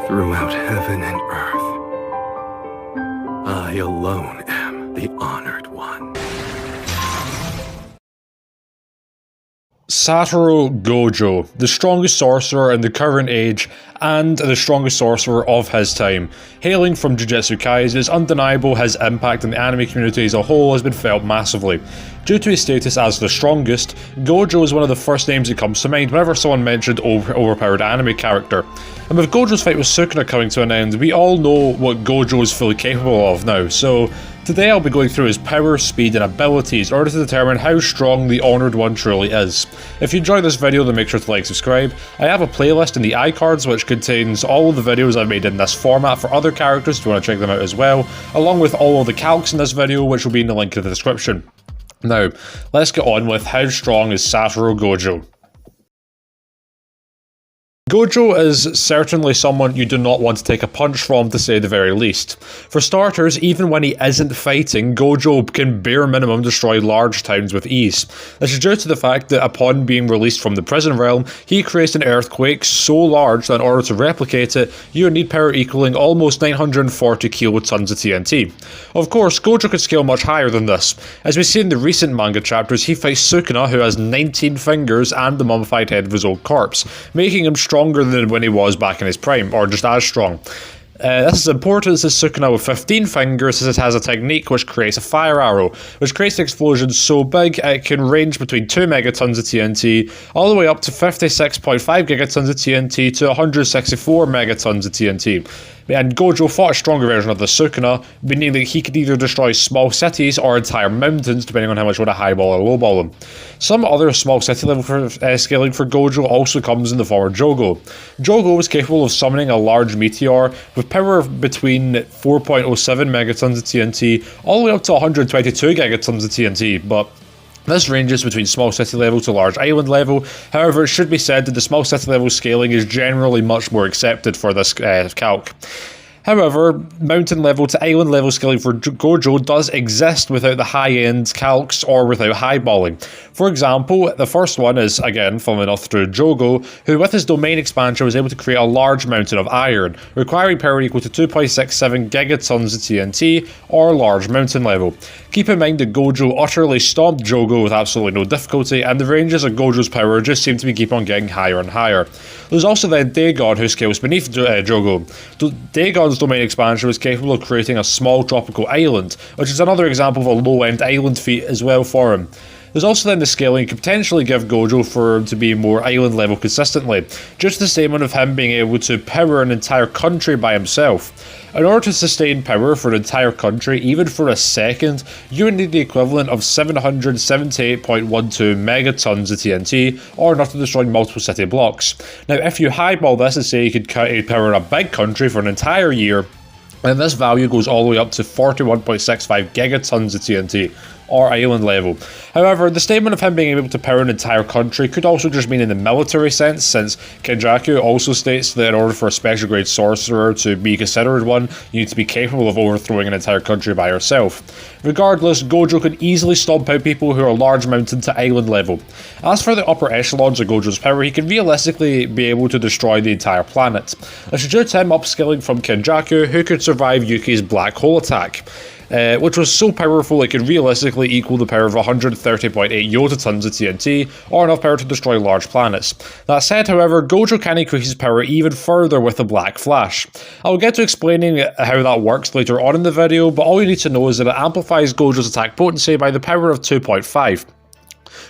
throughout heaven and earth. I alone am the honored one. Satoru Gojo, the strongest sorcerer in the current age and the strongest sorcerer of his time. Hailing from Jujutsu Kaisen, it's undeniable his impact on the anime community as a whole has been felt massively. Due to his status as the strongest, Gojo is one of the first names that comes to mind whenever someone mentioned overpowered anime character. And with Gojo's fight with Sukuna coming to an end, we all know what Gojo is fully capable of now, so today I'll be going through his power, speed and abilities in order to determine how strong the Honoured One truly is. If you enjoyed this video, then make sure to like, subscribe. I have a playlist in the iCards which contains all of the videos I've made in this format for other characters if you want to check them out as well, along with all of the calcs in this video, which will be in the link in the description. Now, let's get on with how strong is Satoru Gojo. Gojo is certainly someone you do not want to take a punch from, to say the very least. For starters, even when he isn't fighting, Gojo can bare minimum destroy large towns with ease. This is due to the fact that upon being released from the prison realm, he creates an earthquake so large that in order to replicate it, you would need power equaling almost 940 kilotons of TNT. Of course, Gojo could scale much higher than this. As we see in the recent manga chapters, he fights Sukuna, who has 19 fingers and the mummified head of his old corpse, making him stronger than when he was back in his prime, or just as strong. This is important since Sukuna with 15 fingers as it has a technique which creates a fire arrow, which creates an explosion so big it can range between 2 megatons of TNT all the way up to 56.5 gigatons of TNT to 164 megatons of TNT. And Gojo fought a stronger version of the Sukuna, meaning that he could either destroy small cities or entire mountains depending on how much you want to highball or lowball them. Some other small city level scaling for Gojo also comes in the form of Jogo. Jogo was capable of summoning a large meteor with power between 4.07 megatons of TNT all the way up to 122 gigatons of TNT, but this ranges between small city level to large island level. However, it should be said that the small city level scaling is generally much more accepted for this calc. However, mountain level to island level scaling for Gojo does exist without the high-end calcs or without highballing. For example, the first one is, again, funnily enough, through Jogo, who with his domain expansion was able to create a large mountain of iron, requiring power equal to 2.67 gigatons of TNT, or large mountain level. Keep in mind that Gojo utterly stomped Jogo with absolutely no difficulty, and the ranges of Gojo's power just seem to keep on getting higher and higher. There's also then Dagon, who scales beneath Jogo. Dagon's domain expansion was capable of creating a small tropical island, which is another example of a low-end island feat as well for him. There's also then the scaling you could potentially give Gojo for him to be more island level consistently, just the statement of him being able to power an entire country by himself. In order to sustain power for an entire country, even for a second, you would need the equivalent of 778.12 megatons of TNT, or enough to destroy multiple city blocks. Now, if you highball this and say you could power a big country for an entire year, then this value goes all the way up to 41.65 gigatons of TNT, or island level. However, the statement of him being able to power an entire country could also just mean in the military sense, since Kenjaku also states that in order for a special grade sorcerer to be considered one, you need to be capable of overthrowing an entire country by yourself. Regardless, Gojo could easily stomp out people who are large mountain to island level. As for the upper echelons of Gojo's power, he could realistically be able to destroy the entire planet. This is due to him upscaling from Kenjaku, who could survive Yuki's black hole attack, which was so powerful it could realistically equal the power of 130.8 yotatons of TNT, or enough power to destroy large planets. That said, however, Gojo can increase his power even further with the Black Flash. I'll get to explaining how that works later on in the video, but all you need to know is that it amplifies Gojo's attack potency by the power of 2.5.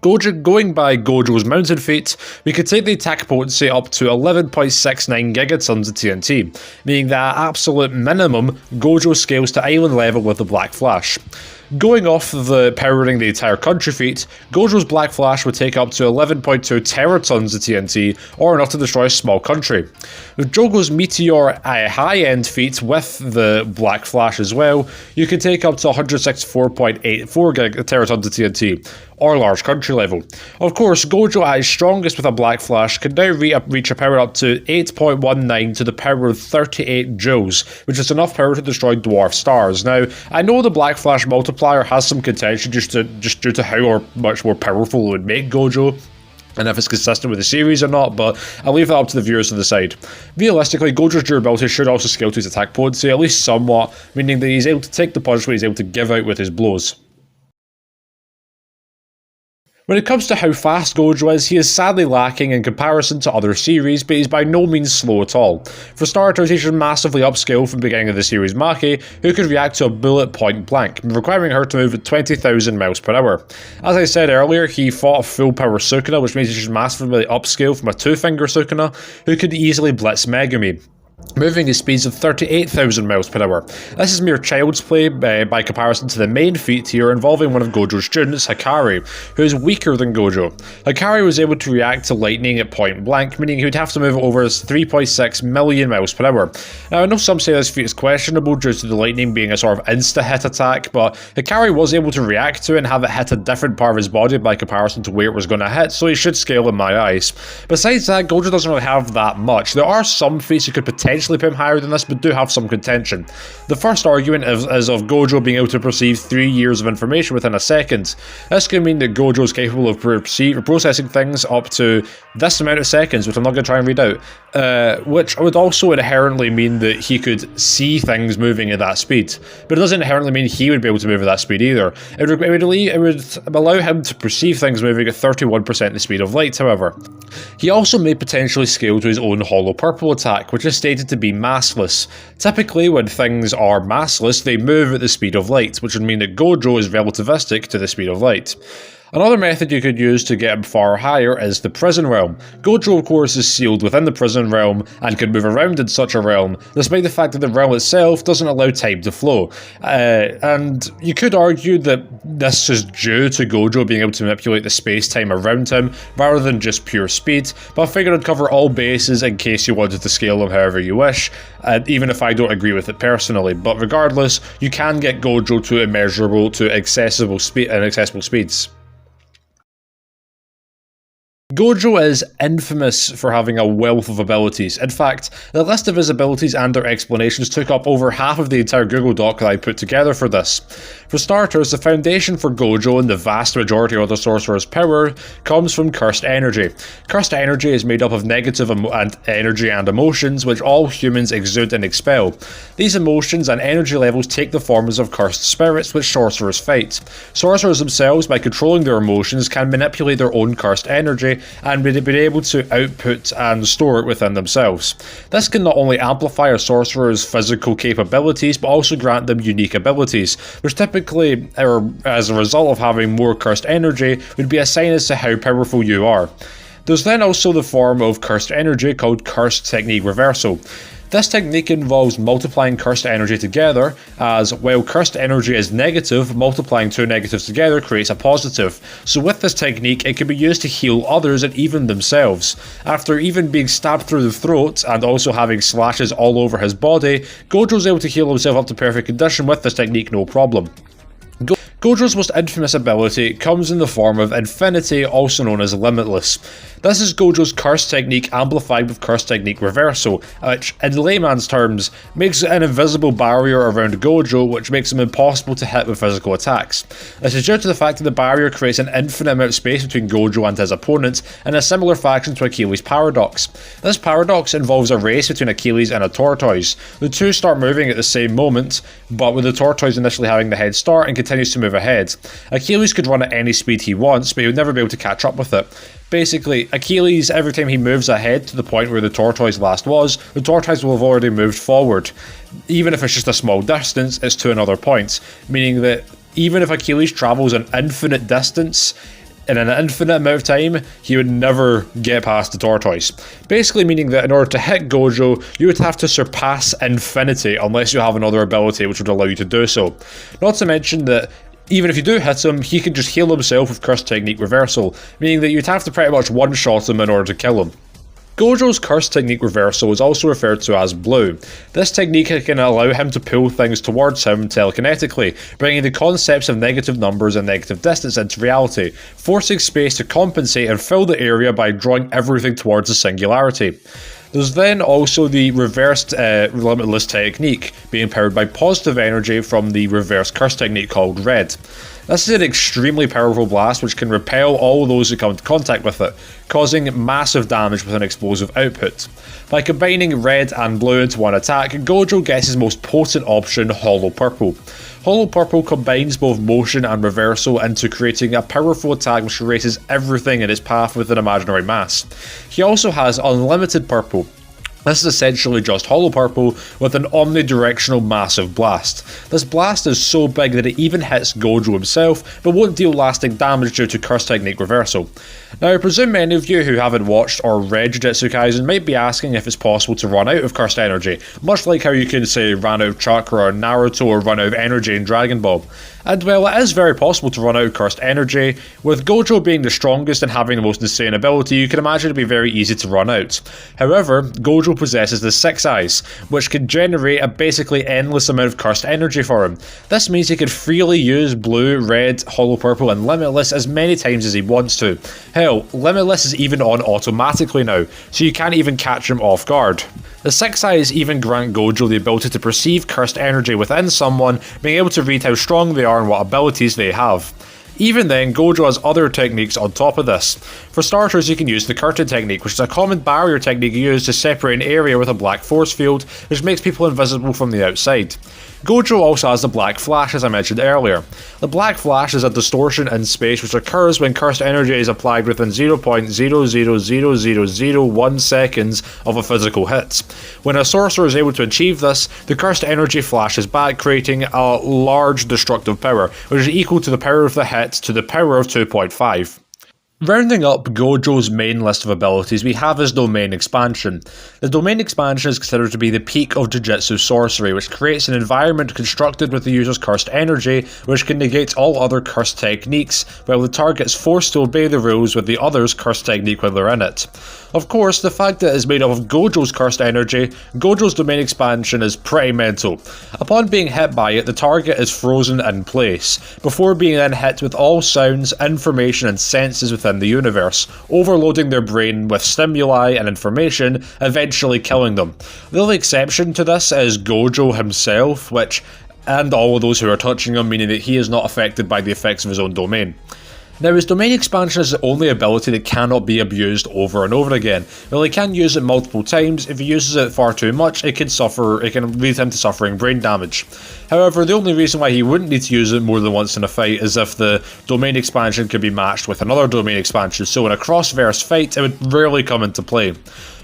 Going by Gojo's mountain feat, we could take the attack potency up to 11.69 gigatons of TNT, meaning that at absolute minimum, Gojo scales to island level with the Black Flash. Going off the powering the entire country feat, Gojo's Black Flash would take up to 11.2 teratons of TNT, or enough to destroy a small country. With Jogo's Meteor high-end feat with the Black Flash as well, you can take up to 164.84 teratons of TNT, or large country level. Of course, Gojo at his strongest with a Black Flash can now reach a power up to 8.19 to the power of 38 joules, which is enough power to destroy dwarf stars. Now, I know the Black Flash multiplier has some contention just due to how much more powerful it would make Gojo. and if it's consistent with the series or not, but I'll leave that up to the viewers to decide. Realistically, Gojo's durability should also scale to his attack potency, at least somewhat, meaning that he's able to take the punch but he's able to give out with his blows. When it comes to how fast Gojo is, he is sadly lacking in comparison to other series, but he's by no means slow at all. For starters, he should massively upscale from the beginning of the series Maki, who could react to a bullet point blank, requiring her to move at 20,000 miles per hour. As I said earlier, he fought a full power Sukuna, which means he should massively upscale from a 2-finger Sukuna, who could easily blitz Megumi, moving at speeds of 38,000 miles per hour. This is mere child's play by comparison to the main feat here, involving one of Gojo's students, Hikari, who is weaker than Gojo. Hikari was able to react to lightning at point blank, meaning he would have to move over 3.6 million miles per hour. Now, I know some say this feat is questionable due to the lightning being a sort of insta-hit attack, but Hikari was able to react to it and have it hit a different part of his body by comparison to where it was going to hit, so he should scale in my eyes. Besides that, Gojo doesn't really have that much. There are some feats you could potentially put him higher than this, but do have some contention. The first argument is of Gojo being able to perceive 3 years of information within a second. This could mean that Gojo is capable of processing things up to this amount of seconds, which I'm not going to try and read out, which would also inherently mean that he could see things moving at that speed. But it doesn't inherently mean he would be able to move at that speed either. It would allow him to perceive things moving at 31% the speed of light, however. He also may potentially scale to his own hollow purple attack, which is stated to be massless. Typically, when things are massless, they move at the speed of light, which would mean that Gojo is relativistic to the speed of light. Another method you could use to get him far higher is the prison realm. Gojo, of course, is sealed within the prison realm and can move around in such a realm, despite the fact that the realm itself doesn't allow time to flow. And you could argue that this is due to Gojo being able to manipulate the space-time around him, rather than just pure speed, but I figured I'd cover all bases in case you wanted to scale him however you wish, even if I don't agree with it personally. But regardless, you can get Gojo to immeasurable to accessible speeds. Gojo is infamous for having a wealth of abilities. In fact, the list of his abilities and their explanations took up over half of the entire Google Doc that I put together for this. For starters, the foundation for Gojo and the vast majority of the sorcerer's power comes from cursed energy. Cursed energy is made up of negative energy and emotions, which all humans exude and expel. These emotions and energy levels take the forms of cursed spirits, which sorcerers fight. Sorcerers themselves, by controlling their emotions, can manipulate their own cursed energy and be able to output and store it within themselves. This can not only amplify a sorcerer's physical capabilities, but also grant them unique abilities, which typically, or as a result of having more cursed energy, would be a sign as to how powerful you are. There's then also the form of cursed energy called Cursed Technique Reversal. This technique involves multiplying cursed energy together, as while cursed energy is negative, multiplying two negatives together creates a positive. So with this technique, it can be used to heal others and even themselves. After even being stabbed through the throat and also having slashes all over his body, Gojo's able to heal himself up to perfect condition with this technique no problem. Gojo's most infamous ability comes in the form of Infinity, also known as Limitless. This is Gojo's Curse Technique amplified with Curse Technique Reversal, which, in layman's terms, makes an invisible barrier around Gojo, which makes him impossible to hit with physical attacks. This is due to the fact that the barrier creates an infinite amount of space between Gojo and his opponent, in a similar fashion to Achilles' paradox. This paradox involves a race between Achilles and a tortoise. The two start moving at the same moment, but with the tortoise initially having the head start and continues to move ahead. Achilles could run at any speed he wants, but he would never be able to catch up with it. Basically, Achilles, every time he moves ahead to the point where the tortoise last was, the tortoise will have already moved forward. Even if it's just a small distance, it's to another point, meaning that even if Achilles travels an infinite distance, in an infinite amount of time, he would never get past the tortoise. Basically meaning that in order to hit Gojo, you would have to surpass infinity unless you have another ability which would allow you to do so. Not to mention that even if you do hit him, he can just heal himself with Curse Technique Reversal, meaning that you'd have to pretty much one-shot him in order to kill him. Gojo's Curse Technique Reversal is also referred to as Blue. This technique can allow him to pull things towards him telekinetically, bringing the concepts of negative numbers and negative distance into reality, forcing space to compensate and fill the area by drawing everything towards the singularity. There's then also the reversed limitless technique, being powered by positive energy from the reverse curse technique called Red. This is an extremely powerful blast which can repel all those who come into contact with it, causing massive damage with an explosive output. By combining red and blue into one attack, Gojo gets his most potent option, Hollow Purple. Hollow Purple combines both motion and reversal into creating a powerful attack which erases everything in its path with an imaginary mass. He also has Unlimited Purple. This is essentially just Hollow Purple with an omnidirectional massive blast. This blast is so big that it even hits Gojo himself, but won't deal lasting damage due to curse technique reversal. Now I presume many of you who haven't watched or read Jujutsu Kaisen might be asking if it's possible to run out of cursed energy, much like how you can say run out of chakra in Naruto or run out of energy in Dragon Ball. And well, it is very possible to run out of cursed energy. With Gojo being the strongest and having the most insane ability, you can imagine it'd be very easy to run out. However, Gojo possesses the 6 eyes, which can generate a basically endless amount of cursed energy for him. This means he can freely use blue, red, hollow purple and limitless as many times as he wants to. Hell, limitless is even on automatically now, so you can't even catch him off guard. The 6 eyes even grant Gojo the ability to perceive cursed energy within someone, being able to read how strong they are and what abilities they have. Even then, Gojo has other techniques on top of this. For starters, you can use the curtain technique, which is a common barrier technique used to separate an area with a black force field, which makes people invisible from the outside. Gojo also has the Black Flash, as I mentioned earlier. The Black Flash is a distortion in space which occurs when cursed energy is applied within 0.000001 seconds of a physical hit. When a sorcerer is able to achieve this, the cursed energy flashes back, creating a large destructive power, which is equal to the power of the hit to the power of 2.5. Rounding up Gojo's main list of abilities, we have his Domain Expansion. The Domain Expansion is considered to be the peak of Jujutsu sorcery, which creates an environment constructed with the user's cursed energy, which can negate all other cursed techniques, while the target is forced to obey the rules with the other's cursed technique when they're in it. Of course, the fact that it is made up of Gojo's cursed energy, Gojo's Domain Expansion is pretty mental. Upon being hit by it, the target is frozen in place, before being then hit with all sounds, information and senses within the universe, overloading their brain with stimuli and information, eventually killing them. The only exception to this is Gojo himself, and all of those who are touching him, meaning that he is not affected by the effects of his own domain. Now, his Domain Expansion is the only ability that cannot be abused over and over again. While he can use it multiple times, if he uses it far too much, it can lead him to suffering brain damage. However, the only reason why he wouldn't need to use it more than once in a fight is if the Domain Expansion could be matched with another Domain Expansion, so in a cross-verse fight, it would rarely come into play.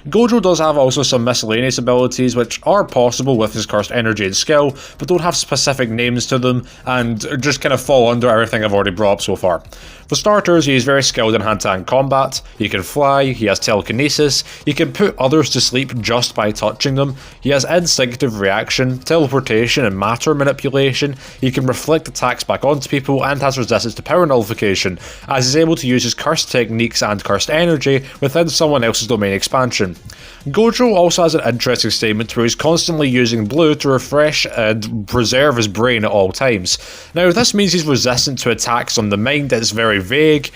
Gojo does have also some miscellaneous abilities which are possible with his cursed energy and skill, but don't have specific names to them and just kind of fall under everything I've already brought up so far. For starters, he is very skilled in hand-to-hand combat, he can fly, he has telekinesis, he can put others to sleep just by touching them, he has instinctive reaction, teleportation and matter manipulation, he can reflect attacks back onto people and has resistance to power nullification, as he's able to use his cursed techniques and cursed energy within someone else's Domain Expansion. Gojo also has an interesting statement where he's constantly using blue to refresh and preserve his brain at all times. Now, this means he's resistant to attacks on the mind. It's very vague.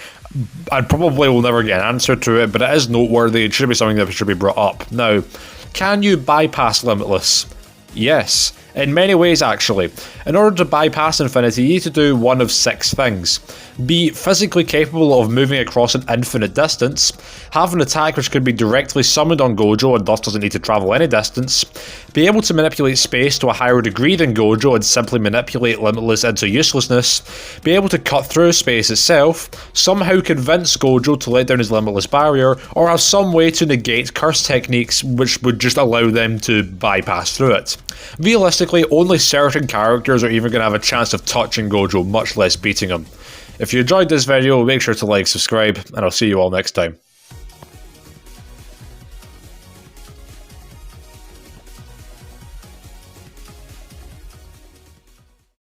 I probably will never get an answer to it, but it is noteworthy. It should be something that should be brought up. Now, can you bypass Limitless? Yes. In many ways, actually. In order to bypass Infinity, you need to do one of 6 things. Be physically capable of moving across an infinite distance, have an attack which could be directly summoned on Gojo and thus doesn't need to travel any distance, be able to manipulate space to a higher degree than Gojo and simply manipulate Limitless into uselessness, be able to cut through space itself, somehow convince Gojo to let down his Limitless barrier, or have some way to negate curse techniques which would just allow them to bypass through it. Realistically, only certain characters are even going to have a chance of touching Gojo, much less beating him. If you enjoyed this video, make sure to like, subscribe, and I'll see you all next time.